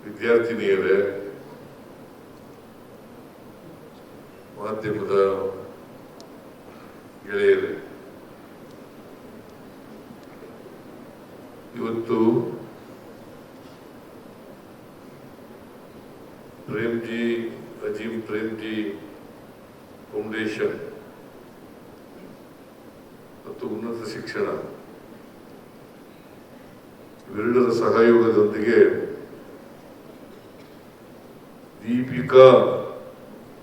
ವಿದ್ಯಾರ್ಥಿನಿಯರೇ, ಮಾಧ್ಯಮದ ಗೆಳೆಯರೇ, ಇವತ್ತು ಪ್ರೇಮ್ಜಿ ಅಜೀಂ ಪ್ರೇಮ್ಜಿ ಫೌಂಡೇಶನ್ ಮತ್ತು ಉನ್ನತ ಶಿಕ್ಷಣ ಇವೆರಡರ ಸಹಯೋಗದೊಂದಿಗೆ ದೀಪಿಕಾ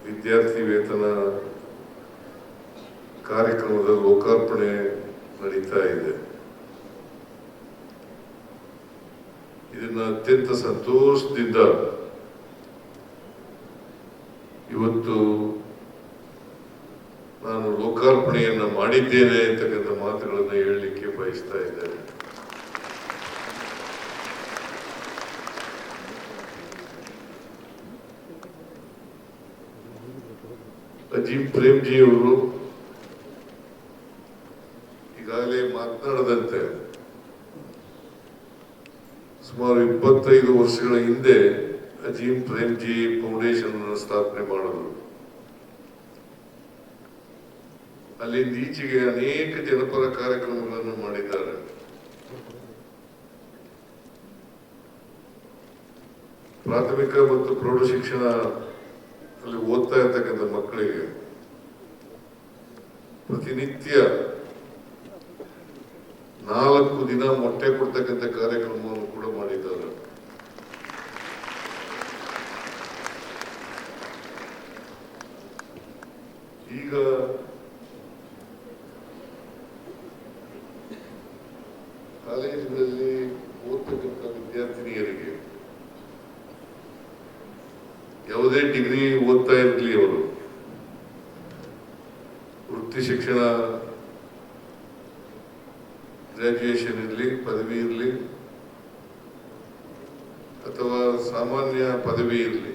ವಿದ್ಯಾರ್ಥಿ ವೇತನ ಕಾರ್ಯಕ್ರಮದ ಲೋಕಾರ್ಪಣೆ ನಡೀತಾ ಇದೆ. ಇದನ್ನ ಅತ್ಯಂತ ಸಂತೋಷದಿಂದ ಇವತ್ತು ನಾನು ಲೋಕಾರ್ಪಣೆಯನ್ನ ಮಾಡಿದ್ದೇನೆ ಅಂತಕ್ಕಂಥ ಮಾತುಗಳನ್ನು ಹೇಳಲಿಕ್ಕೆ ಬಯಸ್ತಾ ಇದ್ದೇನೆ. ಅಜೀಂ ಪ್ರೇಮ್ಜಿ ಅವರು ಈಗಾಗಲೇ ಮಾತನಾಡದಂತೆ ಸುಮಾರು 25 ವರ್ಷಗಳ ಹಿಂದೆ ಅಜೀಂ ಪ್ರೇಮ್ಜಿ ಫೌಂಡೇಶನ್ ಸ್ಥಾಪನೆ ಮಾಡಿದ್ರು. ಅಲ್ಲಿಂದ ಈಚೆಗೆ ಅನೇಕ ಜನಪರ ಕಾರ್ಯಕ್ರಮಗಳನ್ನು ಮಾಡಿದ್ದಾರೆ. ಪ್ರಾಥಮಿಕ ಮತ್ತು ಪ್ರೌಢ ಶಿಕ್ಷಣ ಅಲ್ಲಿ ಓದ್ತಾ ಇರ್ತಕ್ಕಂಥ ಮಕ್ಕಳಿಗೆ ಪ್ರತಿನಿತ್ಯ 4 ದಿನ ಮೊಟ್ಟೆ ಕೊಡ್ತಕ್ಕಂಥ ಕಾರ್ಯಕ್ರಮವನ್ನು ಕೂಡ ಮಾಡಿದ್ದಾರೆ. ಈಗ ಕಾಲೇಜುಗಳಲ್ಲಿ ಓದ್ತಕ್ಕಂಥ ವಿದ್ಯಾರ್ಥಿನಿಯರಿಗೆ ಯಾವುದೇ ಡಿಗ್ರಿ ಓದ್ತಾ ಇರಲಿ, ಅವರು ವೃತ್ತಿ ಶಿಕ್ಷಣ ಗ್ರಾಜ್ಯುಯೇಷನ್ ಇರಲಿ, ಪದವಿ ಇರಲಿ ಅಥವಾ ಸಾಮಾನ್ಯ ಪದವಿ ಇರಲಿ,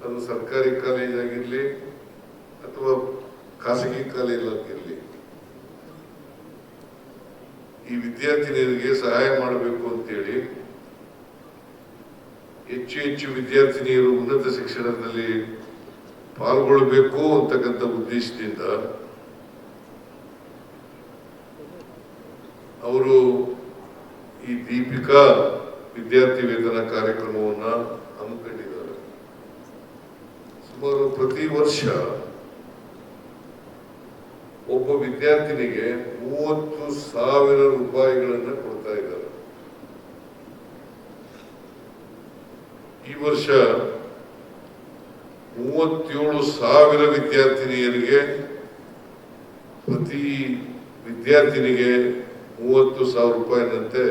ಅದು ಸರ್ಕಾರಿ ಕಾಲೇಜ್ ಆಗಿರಲಿ ಅಥವಾ ಖಾಸಗಿ ಕಾಲೇಜ್ ಆಗಿರಲಿ, ಈ ವಿದ್ಯಾರ್ಥಿನಿಯರಿಗೆ ಸಹಾಯ ಮಾಡಬೇಕು ಅಂತೇಳಿ ಹೆಚ್ಚು ವಿದ್ಯಾರ್ಥಿನಿಯರು ಉನ್ನತ ಶಿಕ್ಷಣದಲ್ಲಿ ಪಾಲ್ಗೊಳ್ಳಬೇಕು ಅಂತಕ್ಕಂಥ ಉದ್ದೇಶದಿಂದ ಅವರು ಈ ದೀಪಿಕಾ ವಿದ್ಯಾರ್ಥಿ ವೇತನ ಕಾರ್ಯಕ್ರಮವನ್ನ ಹಮ್ಮಿಕೊಂಡಿದ್ದಾರೆ. ಸುಮಾರು ಪ್ರತಿ ವರ್ಷ ಒಬ್ಬ ವಿದ್ಯಾರ್ಥಿನಿಗೆ 30,000 ರೂಪಾಯಿಗಳನ್ನು ಕೊಡ್ತಾ ಇದ್ದಾರೆ. ಈ ವರ್ಷ 37,000 ವಿದ್ಯಾರ್ಥಿನಿಯರಿಗೆ ಪ್ರತಿ ವಿದ್ಯಾರ್ಥಿನಿಗೆ 30,000 ರೂಪಾಯಿನಂತೆ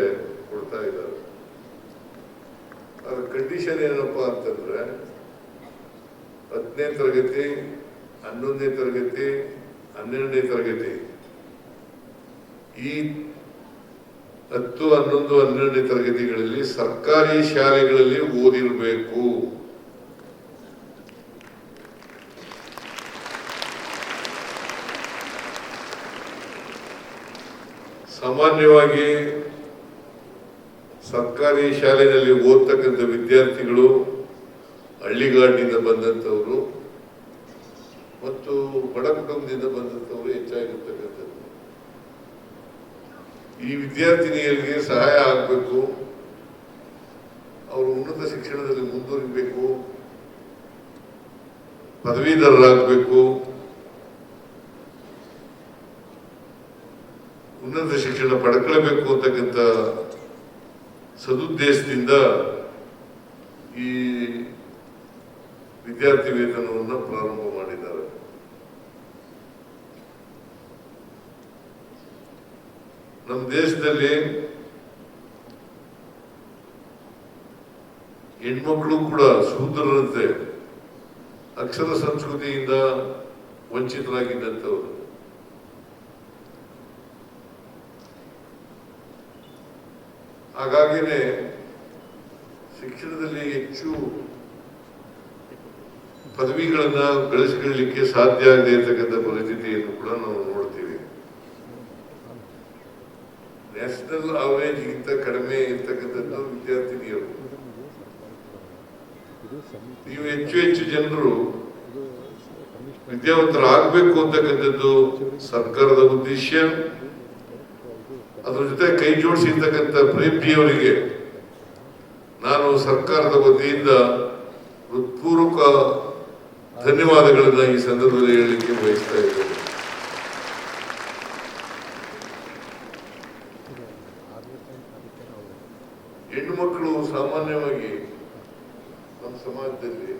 ಕೊಡ್ತಾ ಇದ್ದಾರೆ. ಅದರ ಕಂಡೀಷನ್ ಏನಪ್ಪಾ ಅಂತಂದ್ರೆ 10ನೇ ತರಗತಿ, 11ನೇ ತರಗತಿ, 12ನೇ ತರಗತಿ, ಈ 10, 11, 12ನೇ ತರಗತಿಗಳಲ್ಲಿ ಸರ್ಕಾರಿ ಶಾಲೆಗಳಲ್ಲಿ ಓದಿರಬೇಕು. ಸಾಮಾನ್ಯವಾಗಿ ಸರ್ಕಾರಿ ಶಾಲೆಯಲ್ಲಿ ಓದ್ತಕ್ಕಂಥ ವಿದ್ಯಾರ್ಥಿಗಳು ಹಳ್ಳಿಗಾಡಿನಿಂದ ಬಂದಂಥವರು ಮತ್ತು ಬಡ ಕುಟುಂಬದಿಂದ ಬಂದಂಥವರು ಹೆಚ್ಚಾಗಿರ್ತಕ್ಕಂಥದ್ದು. ಈ ವಿದ್ಯಾರ್ಥಿನಿಯರಿಗೆ ಸಹಾಯ ಆಗಬೇಕು, ಅವರು ಉನ್ನತ ಶಿಕ್ಷಣದಲ್ಲಿ ಮುಂದುವರಿಬೇಕು, ಪದವೀಧರರಾಗಬೇಕು, ಉನ್ನತ ಶಿಕ್ಷಣ ಪಡ್ಕೊಳ್ಬೇಕು ಅಂತಕ್ಕಂಥ ಸದುದ್ದೇಶದಿಂದ ಈ ವಿದ್ಯಾರ್ಥಿ ವೇತನವನ್ನು ಪ್ರಾರಂಭ ಮಾಡಿದ್ದಾರೆ. ನಮ್ಮ ದೇಶದಲ್ಲಿ ಹೆಣ್ಮಕ್ಳು ಕೂಡ ಶೂದ್ರರಂತೆ ಅಕ್ಷರ ಸಂಸ್ಕೃತಿಯಿಂದ ವಂಚಿತರಾಗಿದ್ದಂಥವರು. ಹಾಗಾಗಿನೇ ಶಿಕ್ಷಣದಲ್ಲಿ ಹೆಚ್ಚು ಪದವಿಗಳನ್ನ ಗಳಿಸಿಕೊಳ್ಳಲಿಕ್ಕೆ ಸಾಧ್ಯ ಆಗದೆ ಇರತಕ್ಕಂಥ ಪರಿಸ್ಥಿತಿಯನ್ನು ಕೂಡ ನಾವು ನೋಡ್ತೀವಿ. ನ್ಯಾಷನಲ್ ಅವರೇಜ್ ಗಿಂತ ಕಡಿಮೆ ಇರ್ತಕ್ಕಂಥದ್ದು ವಿದ್ಯಾರ್ಥಿನಿಯರು. ನೀವು ಹೆಚ್ಚು ಜನರು ವಿದ್ಯಾವಂತರಾಗಬೇಕು ಅಂತಕ್ಕಂಥದ್ದು ಸರ್ಕಾರದ ಉದ್ದೇಶ. ಅದ್ರ ಜೊತೆ ಕೈ ಜೋಡಿಸಿರ್ತಕ್ಕಂಥ ಪ್ರೇಮ್ಜಿ ಅವರಿಗೆ ನಾನು ಸರ್ಕಾರದ ವತಿಯಿಂದ ಹೃತ್ಪೂರ್ವಕ ಧನ್ಯವಾದಗಳನ್ನ ಈ ಸಂದರ್ಭದಲ್ಲಿ ಹೇಳಲಿಕ್ಕೆ ಬಯಸ್ತಾ ಇದ್ದೇನೆ. ಹೆಣ್ಣು ಮಕ್ಕಳು ಸಾಮಾನ್ಯವಾಗಿ ನಮ್ಮ ಸಮಾಜದಲ್ಲಿ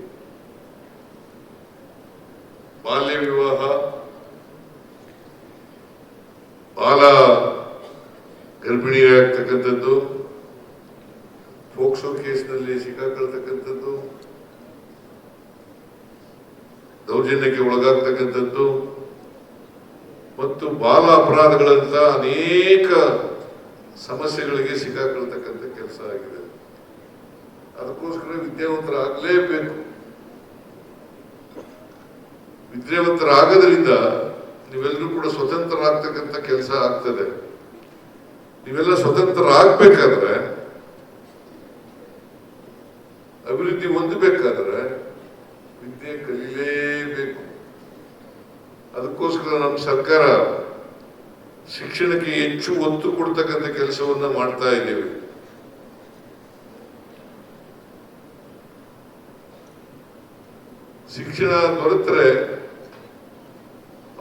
ಬಾಲ್ಯ ವಿವಾಹ, ಬಾಲ ಗರ್ಭಿಣಿಯಾಗ್ತಕ್ಕಂಥದ್ದು, ಪೋಕ್ಸೋ ಕೇಸ್ನಲ್ಲಿ ಸಿಕ್ಕಾಕೊಳ್ತಕ್ಕಂಥದ್ದು, ದೌರ್ಜನ್ಯಕ್ಕೆ ಒಳಗಾಗ್ತಕ್ಕಂಥದ್ದು ಮತ್ತು ಬಾಲ ಅಪರಾಧಗಳಂತ ಅನೇಕ ಸಮಸ್ಯೆಗಳಿಗೆ ಸಿಕ್ಕಾಕೊಳ್ತಕ್ಕಂಥ ಕೆಲಸ ಆಗಿದೆ. ಅದಕ್ಕೋಸ್ಕರ ವಿದ್ಯಾವಂತರಾಗಲೇಬೇಕು. ವಿದ್ಯಾವಂತರಾಗೋದ್ರಿಂದ ನೀವೆಲ್ಲರೂ ಕೂಡ ಸ್ವತಂತ್ರರಾಗ್ತಕ್ಕಂಥ ಕೆಲಸ ಆಗ್ತದೆ. ನೀವೆಲ್ಲ ಸ್ವತಂತ್ರರಾಗಬೇಕಾದ್ರೆ, ಅಭಿವೃದ್ಧಿ ಹೊಂದಬೇಕಾದ್ರೆ ವಿದ್ಯೆ ಕಲಿಯಲೇಬೇಕು. ಅದಕ್ಕೋಸ್ಕರ ನಮ್ಮ ಸರ್ಕಾರ ಶಿಕ್ಷಣಕ್ಕೆ ಹೆಚ್ಚು ಒತ್ತು ಕೊಡ್ತಕ್ಕಂಥ ಕೆಲಸವನ್ನ ಮಾಡ್ತಾ ಇದ್ದೇವೆ. ಶಿಕ್ಷಣ ದೊರೆತರೆ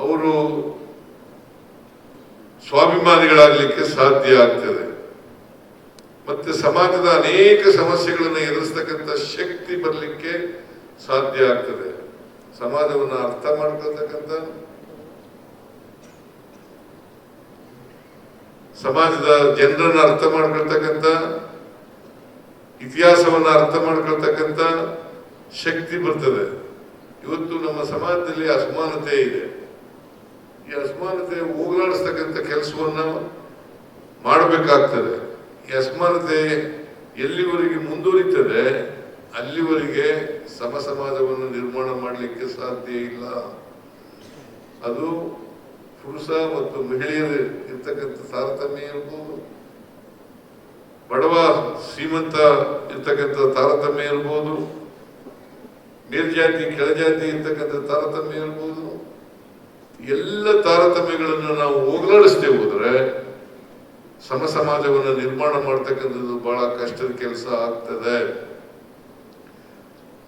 ಅವರು ಸ್ವಾಭಿಮಾನಿಗಳಾಗಲಿಕ್ಕೆ ಸಾಧ್ಯ ಆಗ್ತದೆ. ಮತ್ತೆ ಸಮಾಜದ ಅನೇಕ ಸಮಸ್ಯೆಗಳನ್ನು ಎದುರಿಸ್ತಕ್ಕಂಥ ಶಕ್ತಿ ಬರಲಿಕ್ಕೆ ಸಾಧ್ಯ ಆಗ್ತದೆ. ಸಮಾಜವನ್ನ ಅರ್ಥ ಮಾಡ್ಕೊಳ್ತಕ್ಕಂಥ, ಸಮಾಜದ ಜನರನ್ನ ಅರ್ಥ ಮಾಡ್ಕೊಳ್ತಕ್ಕಂಥ, ಇತಿಹಾಸವನ್ನ ಅರ್ಥ ಮಾಡ್ಕೊಳ್ತಕ್ಕಂಥ ಶಕ್ತಿ ಬರ್ತದೆ. ಇವತ್ತು ನಮ್ಮ ಸಮಾಜದಲ್ಲಿ ಅಸಮಾನತೆ ಇದೆ. ಈ ಅಸಮಾನತೆ ಹೋಗಲಾಡಿಸ್ತಕ್ಕಂಥ ಕೆಲಸವನ್ನ ಮಾಡಬೇಕಾಗ್ತದೆ. ಈ ಅಸಮಾನತೆ ಎಲ್ಲಿವರೆಗೆ ಮುಂದುವರಿತದೆ ಅಲ್ಲಿವರೆಗೆ ಸಮ ಸಮಾಜವನ್ನು ನಿರ್ಮಾಣ ಮಾಡಲಿಕ್ಕೆ ಸಾಧ್ಯ ಇಲ್ಲ. ಅದು ಪುರುಷ ಮತ್ತು ಮಹಿಳೆಯರು ಇರ್ತಕ್ಕಂಥ ತಾರತಮ್ಯ ಇರ್ಬೋದು, ಬಡವ ಶ್ರೀಮಂತ ಇರ್ತಕ್ಕಂಥ ತಾರತಮ್ಯ ಇರ್ಬೋದು, ಮೇಲ್ಜಾತಿ ಕೆಳಜಾತಿ ಇರ್ತಕ್ಕಂಥ ತಾರತಮ್ಯ ಇರ್ಬೋದು. ಎಲ್ಲ ತಾರತಮ್ಯಗಳನ್ನು ನಾವು ಹೋಗಲಾಡಿಸ್ತೇ ಹೋದ್ರೆ ಸಮ ಸಮಾಜವನ್ನು ನಿರ್ಮಾಣ ಮಾಡ್ತಕ್ಕಂಥದ್ದು ಬಹಳ ಕಷ್ಟದ ಕೆಲಸ ಆಗ್ತದೆ.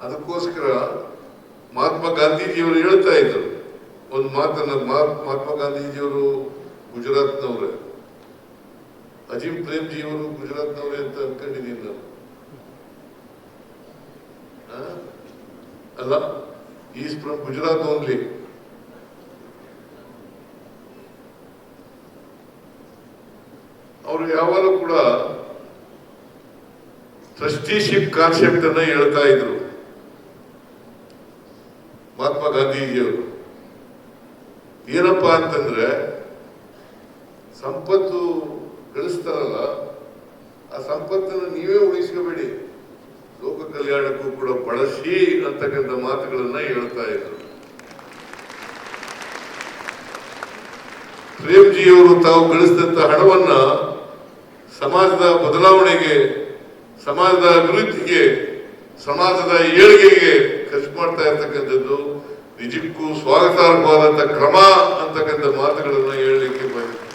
ಅದಕ್ಕೋಸ್ಕರ ಮಹಾತ್ಮ ಗಾಂಧೀಜಿಯವರು ಹೇಳ್ತಾ ಇದ್ರು ಒಂದು ಮಾತನ್ನ. ಮಹಾತ್ಮ ಗಾಂಧೀಜಿಯವರು ಗುಜರಾತ್ನವ್ರೆ, ಅಜೀಂ ಪ್ರೇಮ್ಜಿಯವರು ಗುಜರಾತ್ನವ್ರೆ ಅಂತ ಅನ್ಕೊಂಡಿದ್ದೀನಿ ನಾನು. ಅಲ್ಲ, ಈಸ್ ಫ್ರಮ್ ಗುಜರಾತ್ ಓನ್ಲಿ. ಅವರು ಯಾವಾಗಲೂ ಕೂಡ ಟ್ರಸ್ಟಿಶಿಪ್ ಕಾನ್ಸೆಪ್ಟ್ ಅನ್ನ ಹೇಳ್ತಾ ಇದ್ರು ಮಹಾತ್ಮ ಗಾಂಧೀಜಿಯವರು. ಏನಪ್ಪಾ ಅಂತಂದ್ರೆ, ಸಂಪತ್ತು ಗಳಿಸ್ತಾರಲ್ಲ, ಆ ಸಂಪತ್ತನ್ನು ನೀವೇ ಉಳಿಸ್ಕೋಬೇಡಿ, ಲೋಕ ಕಲ್ಯಾಣಕ್ಕೂ ಕೂಡ ಬಳಸಿ ಅಂತಕ್ಕಂಥ ಮಾತುಗಳನ್ನ ಹೇಳ್ತಾ ಇದ್ರು. ಪ್ರೇಮ್ಜಿಯವರು ತಾವು ಗಳಿಸಿದಂತ ಹಣವನ್ನ ಸಮಾಜದ ಬದಲಾವಣೆಗೆ, ಸಮಾಜದ ಅಭಿವೃದ್ಧಿಗೆ, ಸಮಾಜದ ಏಳಿಗೆಗೆ ಖರ್ಚು ಮಾಡ್ತಾ ಇರ್ತಕ್ಕಂಥದ್ದು ನಿಜಕ್ಕೂ ಸ್ವಾಗತಾರ್ಹವಾದಂತ ಕ್ರಮ ಅಂತಕ್ಕಂಥ ಮಾತುಗಳನ್ನ ಹೇಳಲಿಕ್ಕೆ ಬಯಸ್ತಾರೆ.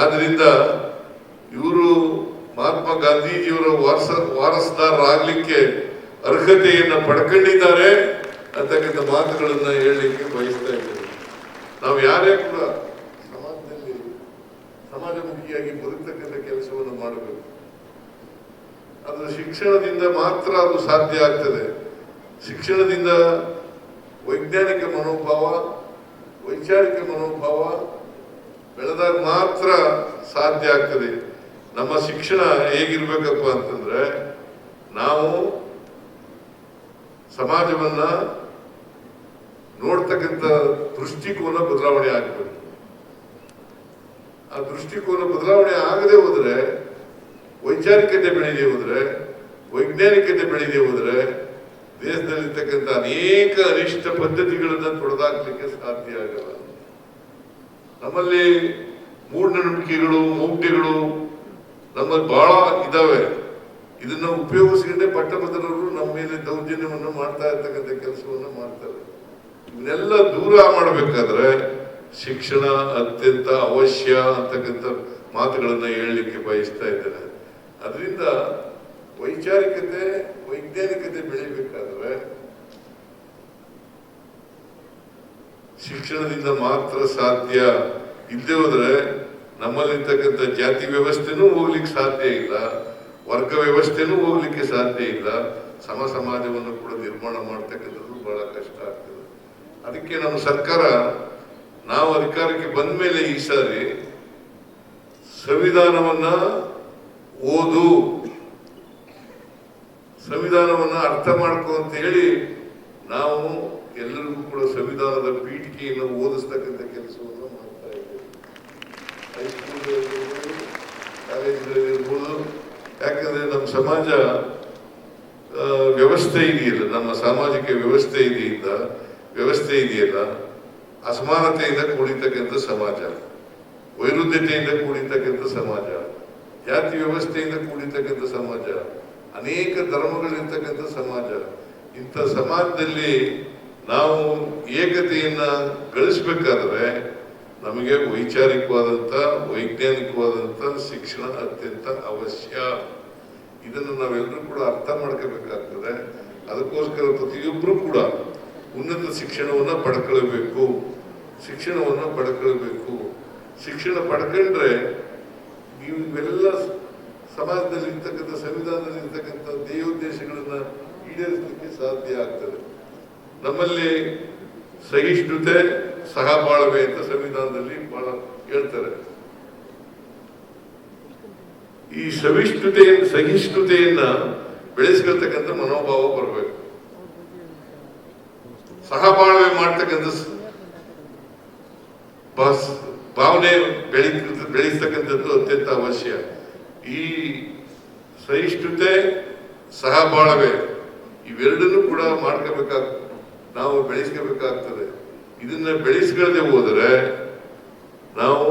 ಆದ್ರಿಂದ ಇವರು ಮಹಾತ್ಮ ಗಾಂಧೀಜಿಯವರ ವಾರಸದಾರರಾಗಲಿಕ್ಕೆ ಅರ್ಹತೆಯನ್ನ ಪಡ್ಕೊಂಡಿದ್ದಾರೆ ಅಂತಕ್ಕಂಥ ಮಾತುಗಳನ್ನ ಹೇಳಲಿಕ್ಕೆ ಬಯಸ್ತಾ ಇದ್ದಾರೆ. ನಾವು ಯಾರೇ ಕೂಡ ಸಮಾಜದಲ್ಲಿ ಸಮಾಜಮುಖಿಯಾಗಿ ಬದುಕತಕ್ಕಂಥ ಕೆಲಸವನ್ನು ಮಾಡಬೇಕು. ಅದು ಶಿಕ್ಷಣದಿಂದ ಮಾತ್ರ ಅದು ಸಾಧ್ಯ ಆಗ್ತದೆ. ಶಿಕ್ಷಣದಿಂದ ವೈಜ್ಞಾನಿಕ ಮನೋಭಾವ, ವೈಚಾರಿಕ ಮನೋಭಾವ ಬೆಳೆದಾಗ ಮಾತ್ರ ಸಾಧ್ಯ ಆಗ್ತದೆ. ನಮ್ಮ ಶಿಕ್ಷಣ ಹೇಗಿರ್ಬೇಕಪ್ಪ ಅಂತಂದ್ರೆ, ನಾವು ಸಮಾಜವನ್ನ ನೋಡ್ತಕ್ಕಂಥ ದೃಷ್ಟಿಕೋನ ಬದಲಾವಣೆ ಆಗಬೇಕು. ಆ ದೃಷ್ಟಿಕೋನ ಬದಲಾವಣೆ ಆಗದೆ ಹೋದ್ರೆ, ವೈಚಾರಿಕತೆ ಬೆಳೆದೇ ಹೋದ್ರೆ, ವೈಜ್ಞಾನಿಕತೆ ಬೆಳೆದೇ ಹೋದ್ರೆ ದೇಶದಲ್ಲಿರ್ತಕ್ಕಂಥ ಅನೇಕ ಅನಿಷ್ಟ ಪದ್ಧತಿಗಳನ್ನ ತೊಡೆದಾಕ್ಲಿಕ್ಕೆ ಸಾಧ್ಯ ಆಗಲ್ಲ. ನಮ್ಮಲ್ಲಿ ಮೂಢನಂಬಿಕೆಗಳು, ಮೌಢ್ಯಗಳು ನಮ್ಮಲ್ಲಿ ಬಹಳ ಇದಾವೆ. ಇದನ್ನ ಉಪಯೋಗಿಸಿಕೊಂಡೇ ಪಟ್ಟಭದ್ರರು ನಮ್ಮ ಮೇಲೆ ದೌರ್ಜನ್ಯವನ್ನು ಮಾಡ್ತಾ ಇರ್ತಕ್ಕಂಥ ಕೆಲಸವನ್ನು ಮಾಡ್ತಾರೆ. ಇವನ್ನೆಲ್ಲ ದೂರ ಮಾಡಬೇಕಾದ್ರೆ ಶಿಕ್ಷಣ ಅತ್ಯಂತ ಅವಶ್ಯ ಅಂತಕ್ಕಂಥ ಮಾತುಗಳನ್ನ ಹೇಳಲಿಕ್ಕೆ ಬಯಸ್ತಾ ಇದ್ದೇನೆ. ಅದರಿಂದ ವೈಚಾರಿಕತೆ ವೈಜ್ಞಾನಿಕತೆ ಬೆಳಿಬೇಕಾದ್ರೆ ಶಿಕ್ಷಣದಿಂದ ಮಾತ್ರ ಸಾಧ್ಯ. ಇಲ್ಲದೆ ಹೋದ್ರೆ ನಮ್ಮಲ್ಲಿರ್ತಕ್ಕಂಥ ಜಾತಿ ವ್ಯವಸ್ಥೆನೂ ಹೋಗ್ಲಿಕ್ಕೆ ಸಾಧ್ಯ ಇಲ್ಲ, ವರ್ಗ ವ್ಯವಸ್ಥೆನೂ ಹೋಗ್ಲಿಕ್ಕೆ ಸಾಧ್ಯ ಇಲ್ಲ, ಸಮ ಸಮಾಜವನ್ನು ಕೂಡ ನಿರ್ಮಾಣ ಮಾಡ್ತಕ್ಕಂಥದ್ದು ಬಹಳ ಕಷ್ಟ ಆಗ್ತದೆ. ಅದಕ್ಕೆ ನಮ್ಮ ಸರ್ಕಾರ ನಾವು ಅಧಿಕಾರಕ್ಕೆ ಬಂದ ಮೇಲೆ ಈ ಸಾರಿ ಸಂವಿಧಾನವನ್ನ ಓದು, ಸಂವಿಧಾನವನ್ನ ಅರ್ಥ ಮಾಡ್ಕೊ ಅಂತ ಹೇಳಿ ನಾವು ಎಲ್ಲರಿಗೂ ಕೂಡ ಸಂವಿಧಾನದ ಪೀಠಿಕೆಯನ್ನು ಓದಿಸ್ತಕ್ಕಂಥ ಕೆಲಸವನ್ನು ಮಾಡ್ತಾ ಇದ್ದೇವೆ. ಹೈಸ್ಕೂಲ್ ಕಾಲೇಜಲ್ಲಿ ಇರ್ಬೋದು. ಯಾಕಂದ್ರೆ ನಮ್ಮ ಸಮಾಜ ವ್ಯವಸ್ಥೆ ಇದೆಯಲ್ಲ, ನಮ್ಮ ಸಾಮಾಜಿಕ ವ್ಯವಸ್ಥೆ ಇದೆಯಲ್ಲ, ಅಸಮಾನತೆಯಿಂದ ಕೂಡಿರ್ತಕ್ಕಂಥ ಸಮಾಜ, ವೈರುಧ್ಯತೆಯಿಂದ ಕೂಡಿರ್ತಕ್ಕಂಥ ಸಮಾಜ, ಜಾತಿ ವ್ಯವಸ್ಥೆಯಿಂದ ಕೂಡಿರ್ತಕ್ಕಂಥ ಸಮಾಜ, ಅನೇಕ ಧರ್ಮಗಳಿರ್ತಕ್ಕಂಥ ಸಮಾಜ. ಇಂಥ ಸಮಾಜದಲ್ಲಿ ನಾವು ಏಕತೆಯನ್ನ ಗಳಿಸ್ಬೇಕಾದ್ರೆ ನಮಗೆ ವೈಚಾರಿಕವಾದಂಥ ವೈಜ್ಞಾನಿಕವಾದಂಥ ಶಿಕ್ಷಣ ಅತ್ಯಂತ ಅವಶ್ಯ. ಇದನ್ನು ನಾವೆಲ್ಲರೂ ಕೂಡ ಅರ್ಥ ಮಾಡ್ಕೋಬೇಕಾಗ್ತದೆ. ಅದಕ್ಕೋಸ್ಕರ ಪ್ರತಿಯೊಬ್ಬರು ಕೂಡ ಉನ್ನತ ಶಿಕ್ಷಣವನ್ನ ಪಡ್ಕೊಳ್ಬೇಕು. ಶಿಕ್ಷಣ ಪಡ್ಕೊಂಡ್ರೆ ನೀವು ಇವೆಲ್ಲ ಸಮಾಜದಲ್ಲಿ ಇರ್ತಕ್ಕಂಥ ಸಂವಿಧಾನದಲ್ಲಿ ಇರ್ತಕ್ಕಂಥ ಧ್ಯೇಯೋದ್ದೇಶಗಳನ್ನ ಈಡೇರಿಸಲಿಕ್ಕೆ ಸಾಧ್ಯ ಆಗ್ತದೆ. ನಮ್ಮಲ್ಲಿ ಸಹಿಷ್ಣುತೆ ಸಹಬಾಳ್ವೆ ಅಂತ ಸಂವಿಧಾನದಲ್ಲಿ ಬಹಳ ಹೇಳ್ತಾರೆ. ಈ ಸಹಿಷ್ಣುತೆಯನ್ನ ಬೆಳೆಸ್ಕೊಳ್ತಕ್ಕಂಥ ಮನೋಭಾವ ಬರಬೇಕು. ಸಹಬಾಳ್ವೆ ಮಾಡ್ತಕ್ಕಂಥ ಭಾವನೆ ಬೆಳೆಸ್ತಕ್ಕಂಥದ್ದು ಅತ್ಯಂತ ಅವಶ್ಯ. ಈ ಸಹಿಷ್ಣುತೆ ಸಹಬಾಳ್ವೆ ಇವೆರಡನ್ನೂ ಕೂಡ ನಾವು ಬೆಳೆಸ್ಕೋಬೇಕಾಗ್ತದೆ. ಇದನ್ನ ಬೆಳೆಸ್ಕೊಳ್ಳದೆ ಹೋದರೆ ನಾವು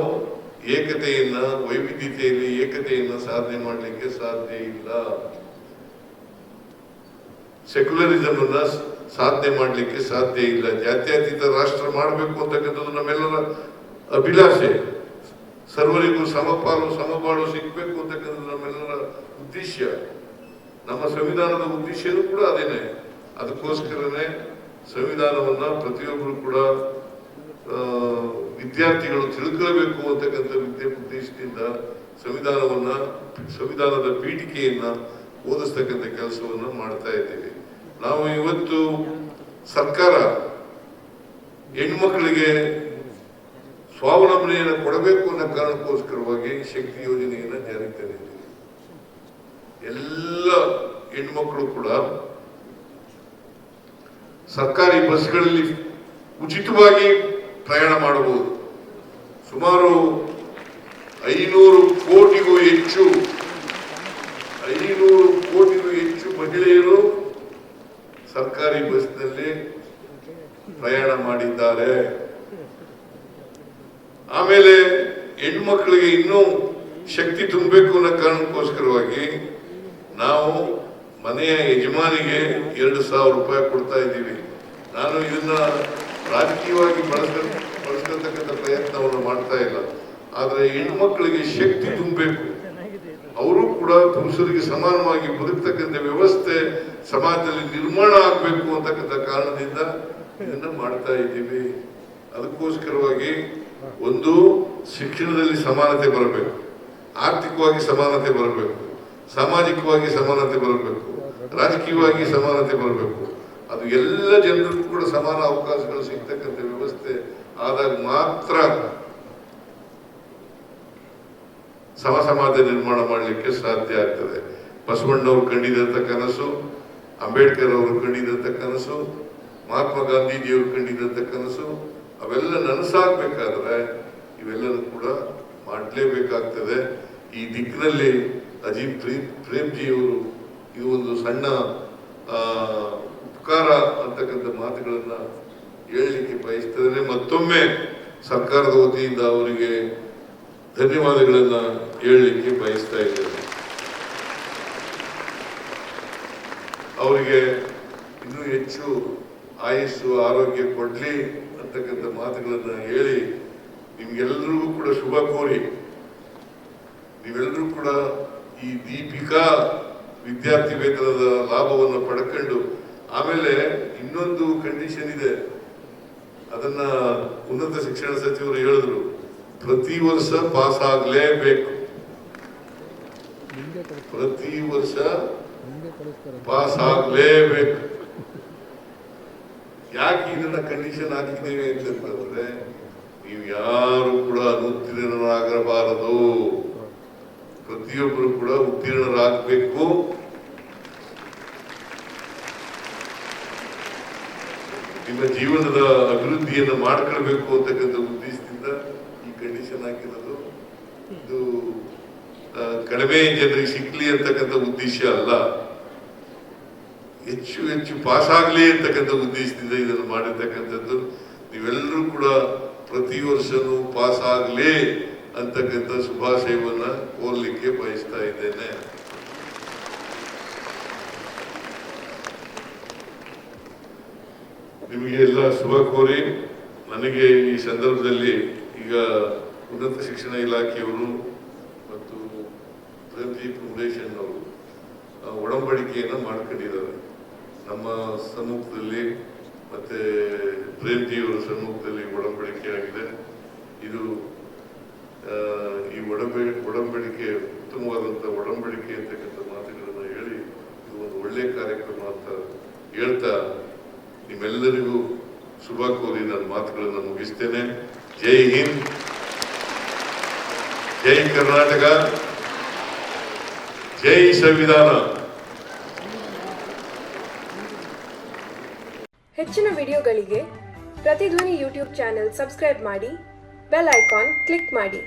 ಏಕತೆಯನ್ನ ವೈವಿಧ್ಯತೆಯಲ್ಲಿ ಏಕತೆಯನ್ನ ಸಾಧನೆ ಮಾಡಲಿಕ್ಕೆ ಸಾಧ್ಯ ಇಲ್ಲ. ಸೆಕ್ಯುಲರಿಸಮ್ ಅನ್ನ ಸಾಧನೆ ಮಾಡಲಿಕ್ಕೆ ಸಾಧ್ಯ ಇಲ್ಲ. ಜಾತ್ಯತೀತ ರಾಷ್ಟ್ರ ಮಾಡಬೇಕು ಅಂತಕ್ಕಂಥದ್ದು ನಮ್ಮೆಲ್ಲರ ಅಭಿಲಾಷೆ. ಸರ್ವರಿಗೂ ಸಮಬಾಳು ಸಿಗ್ಬೇಕು ಅಂತಕ್ಕಂಥದ್ದು ನಮ್ಮೆಲ್ಲರ ಉದ್ದೇಶ. ನಮ್ಮ ಸಂವಿಧಾನದ ಉದ್ದೇಶನೂ ಕೂಡ ಅದೇನೆ. ಅದಕ್ಕೋಸ್ಕರನೇ ಸಂವಿಧಾನವನ್ನ ಪ್ರತಿಯೊಬ್ಬರು ಕೂಡ ವಿದ್ಯಾರ್ಥಿಗಳು ತಿಳ್ಕೊಳ್ಬೇಕು ಅಂತಕ್ಕಂಥ ಉದ್ದೇಶದಿಂದ ಸಂವಿಧಾನದ ಪೀಠಿಕೆಯನ್ನ ಓದಿಸ್ತಕ್ಕಂಥ ಕೆಲಸವನ್ನ ಮಾಡ್ತಾ ಇದ್ದೇವೆ. ನಾವು ಇವತ್ತು ಸರ್ಕಾರ ಹೆಣ್ಮಕ್ಳಿಗೆ ಸ್ವಾವಲಂಬನೆಯನ್ನು ಕೊಡಬೇಕು ಅನ್ನೋ ಕಾರಣಕ್ಕೋಸ್ಕರವಾಗಿ ಶಕ್ತಿ ಯೋಜನೆಯನ್ನ ಜಾರಿಗೆ ತಂದಿದ್ದೀವಿ. ಎಲ್ಲ ಹೆಣ್ಮಕ್ಳು ಕೂಡ ಸರ್ಕಾರಿ ಬಸ್ಗಳಲ್ಲಿ ಉಚಿತವಾಗಿ ಪ್ರಯಾಣ ಮಾಡಬಹುದು. ಸುಮಾರು 500 ಕೋಟಿಗೂ ಹೆಚ್ಚು ಮಹಿಳೆಯರು ಸರ್ಕಾರಿ ಬಸ್ನಲ್ಲಿ ಪ್ರಯಾಣ ಮಾಡಿದ್ದಾರೆ. ಆಮೇಲೆ ಹೆಣ್ಮಕ್ಳಿಗೆ ಇನ್ನೂ ಶಕ್ತಿ ತುಂಬಬೇಕು ಅನ್ನೋ ಕಾರಣಕ್ಕೋಸ್ಕರವಾಗಿ ನಾವು ಮನೆಯ ಯಜಮಾನಿಗೆ 2,000 ರೂಪಾಯಿ ಕೊಡ್ತಾ ಇದ್ದೀವಿ. ನಾನು ಇದನ್ನ ರಾಜಕೀಯವಾಗಿ ಬಳಸ್ಕೊಳ್ತಕ್ಕಂಥ ಪ್ರಯತ್ನವನ್ನು ಮಾಡ್ತಾ ಇಲ್ಲ. ಆದ್ರೆ ಹೆಣ್ಮಕ್ಳಿಗೆ ಶಕ್ತಿ ತುಂಬಬೇಕು, ಅವರು ಕೂಡ ಪುರುಷರಿಗೆ ಸಮಾನವಾಗಿ ಬದುಕ್ತಕ್ಕಂಥ ವ್ಯವಸ್ಥೆ ಸಮಾಜದಲ್ಲಿ ನಿರ್ಮಾಣ ಆಗ್ಬೇಕು ಅಂತಕ್ಕಂಥ ಕಾರಣದಿಂದ ಇದನ್ನ ಮಾಡ್ತಾ ಇದ್ದೀವಿ. ಅದಕ್ಕೋಸ್ಕರವಾಗಿ ಒಂದು ಶಿಕ್ಷಣದಲ್ಲಿ ಸಮಾನತೆ ಬರಬೇಕು, ಆರ್ಥಿಕವಾಗಿ ಸಮಾನತೆ ಬರಬೇಕು, ಸಾಮಾಜಿಕವಾಗಿ ಸಮಾನತೆ ಬರಬೇಕು, ರಾಜಕೀಯವಾಗಿ ಸಮಾನತೆ ಬರಬೇಕು. ಅದು ಎಲ್ಲ ಜನರಿಗೂ ಕೂಡ ಸಮಾನ ಅವಕಾಶಗಳು ಸಿಗ್ತಕ್ಕಂಥ ವ್ಯವಸ್ಥೆ ಆದಾಗ ಮಾತ್ರ ಸಮಾಜ ನಿರ್ಮಾಣ ಮಾಡಲಿಕ್ಕೆ ಸಾಧ್ಯ ಆಗ್ತದೆ. ಬಸವಣ್ಣವರು ಕಂಡಿದಂತ ಕನಸು, ಅಂಬೇಡ್ಕರ್ ಅವರು ಕಂಡಿದಂತ ಕನಸು, ಮಹಾತ್ಮ ಗಾಂಧೀಜಿಯವರು ಕಂಡಿದಂತ ಕನಸು ಅವೆಲ್ಲ ನನಸಾಗಬೇಕಾದ್ರೆ ಇವೆಲ್ಲರೂ ಕೂಡ ಮಾಡಲೇಬೇಕಾಗ್ತದೆ. ಈ ದಿಕ್ಕಿನಲ್ಲಿ ಅಜೀಂ ಪ್ರೇಮ್ಜಿಯವರು ಇದು ಒಂದು ಸಣ್ಣ ಉಪಕಾರ ಅಂತಕ್ಕಂಥ ಮಾತುಗಳನ್ನ ಹೇಳಲಿಕ್ಕೆ ಬಯಸ್ತೇನೆ. ಮತ್ತೊಮ್ಮೆ ಸರ್ಕಾರದ ವತಿಯಿಂದ ಅವರಿಗೆ ಧನ್ಯವಾದಗಳನ್ನ ಹೇಳಲಿಕ್ಕೆ ಬಯಸ್ತಾ ಇದ್ದೇನೆ. ಅವರಿಗೆ ಇನ್ನೂ ಹೆಚ್ಚು ಆಯುಸ್ಸು ಆರೋಗ್ಯ ಕೊಡ್ಲಿ ಅಂತಕ್ಕಂಥ ಮಾತುಗಳನ್ನ ಹೇಳಿ ನಿಮ್ಗೆಲ್ಲರಿಗೂ ಕೂಡ ಶುಭ ಕೋರಿ ನೀವೆಲ್ಲರೂ ಕೂಡ ಈ ದೀಪಿಕಾ ವಿದ್ಯಾರ್ಥಿ ವೇತನದ ಲಾಭವನ್ನು ಪಡ್ಕೊಂಡು ಆಮೇಲೆ ಇನ್ನೊಂದು ಕಂಡೀಷನ್ ಇದೆ, ಅದನ್ನ ಉನ್ನತ ಶಿಕ್ಷಣ ಸಚಿವರು ಹೇಳಿದ್ರು, ಪ್ರತಿ ವರ್ಷ ಪಾಸ್ ಆಗಲೇಬೇಕು, ಪ್ರತಿ ವರ್ಷ ಪಾಸ್ ಆಗಲೇಬೇಕು. ಯಾಕೆ ಇದನ್ನ ಕಂಡೀಷನ್ ಹಾಕಿದ್ದೇವೆ ಅಂತಂದ್ರೆ, ನೀವು ಯಾರು ಕೂಡ ಅನುತ್ತೀರ್ಣರಾಗಬಾರದು, ಪ್ರತಿಯೊಬ್ಬರು ಕೂಡ ಉತ್ತೀರ್ಣರಾಗಬೇಕು. ನಿಮ್ಮ ಜೀವನದ ಅಭಿವೃದ್ಧಿಯನ್ನು ಮಾಡ್ಕೊಳ್ಬೇಕು ಅಂತಕ್ಕಂಥ ಉದ್ದೇಶದಿಂದ ಈ ಕಂಡೀಷನ್ ಹಾಕಿರೋದು. ಇದು ಕಡಿಮೆ ಜನರಿಗೆ ಸಿಗ್ಲಿ ಅಂತಕ್ಕಂಥ ಉದ್ದೇಶ ಅಲ್ಲ, ಹೆಚ್ಚು ಹೆಚ್ಚು ಪಾಸ್ ಆಗಲಿ ಅಂತಕ್ಕಂಥ ಉದ್ದೇಶದಿಂದ ಇದನ್ನು ಮಾಡಿರ್ತಕ್ಕಂಥದ್ದು. ನೀವೆಲ್ಲರೂ ಕೂಡ ಪ್ರತಿ ವರ್ಷನೂ ಪಾಸ್ ಆಗಲಿ ಅಂತಕ್ಕಂಥ ಶುಭಾಶಯವನ್ನ ಕೋರ್ಲಿಕ್ಕೆ ಬಯಸ್ತಾ ಇದ್ದೇನೆ. ನಿಮಗೆ ಎಲ್ಲ ಶುಭ ಕೋರಿ ನನಗೆ ಈ ಸಂದರ್ಭದಲ್ಲಿ ಈಗ ಉನ್ನತ ಶಿಕ್ಷಣ ಇಲಾಖೆಯವರು ಮತ್ತು ಪ್ರೇಮ್ಜಿ ಫೌಂಡೇಶನ್ ಅವರು ಒಡಂಬಡಿಕೆಯನ್ನು ಮಾಡ್ಕೊಂಡಿದ್ದಾರೆ. ನಮ್ಮ ಸಮ್ಮುಖದಲ್ಲಿ ಮತ್ತೆ ಪ್ರೇಮ್ಜಿಯವರ ಸಮ್ಮುಖದಲ್ಲಿ ಒಡಂಬಡಿಕೆ ಆಗಿದೆ. ಇದು ಈ ಒಡಂಬಡಿಕೆ ಉತ್ತಮವಾದಂಥ ಒಡಂಬಡಿಕೆ ಅಂತಕ್ಕಂಥ ಮಾತುಗಳನ್ನು ಹೇಳಿ ಇದು ಒಂದು ಒಳ್ಳೆಯ ಕಾರ್ಯಕ್ರಮ ಅಂತ ಹೇಳ್ತಾ ನಿಮ್ಮೆಲ್ಲರಿಗೂ ಶುಭ ಕೋರಿ ನನ್ನ ಮಾತುಗಳನ್ನು ಮುಗಿಸ್ತೇನೆ. ಜೈ ಹಿಂದ್, ಜೈ ಕರ್ನಾಟಕ, ಜೈ ಸಂವಿಧಾನ. ಹೆಚ್ಚಿನ ವಿಡಿಯೋಗಳಿಗೆ ಪ್ರತಿಧ್ವನಿ ಯೂಟ್ಯೂಬ್ ಚಾನೆಲ್ ಸಬ್ಸ್ಕ್ರೈಬ್ ಮಾಡಿ, ಬೆಲ್ ಐಕಾನ್ ಕ್ಲಿಕ್ ಮಾಡಿ.